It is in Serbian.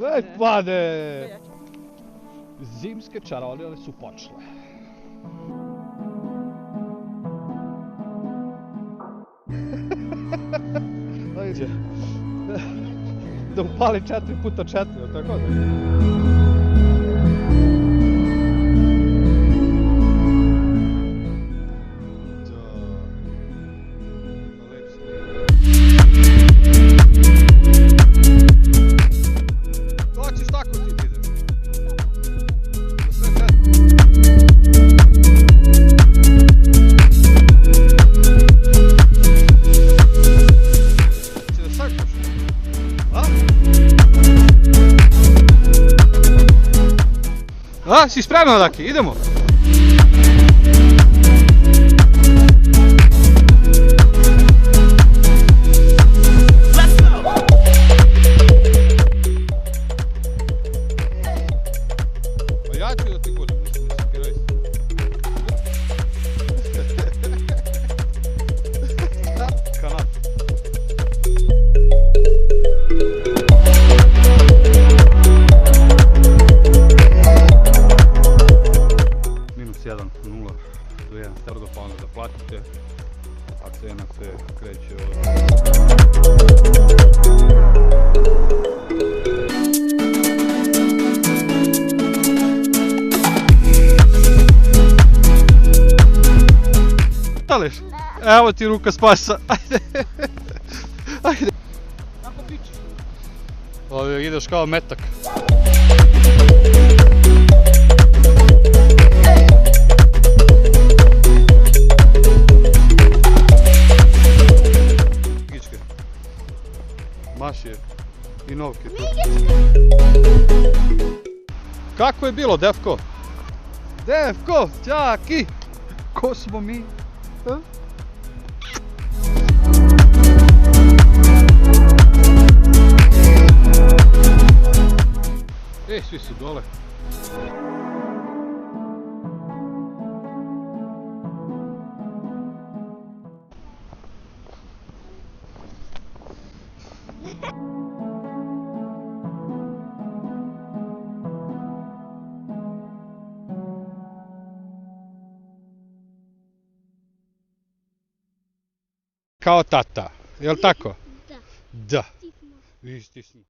Ej, pade! Zimske čarolije su počele. Ajde. Da upali 4x4, tako da? Hoćeš tako ti ideš? Da sve četiri. Če da sakneš? A, si spreman, Daki? Idemo! Pa ja ću da ti gulim, ne sekiraj se. Kanat. -1, 0, do 1 stardo, pa onda da platite, a cena se kreće od... Stališ? Evo ti ruka spasa, ajde! Ajde! Kako piče? Ovdje ideš kao metak. Mašije i novke tu. Kako je bilo, Defko? Defko, Ćaki! Ko smo mi? Ej, svi su dole. Kao tata, jel tako? Da. Da. Isti smo.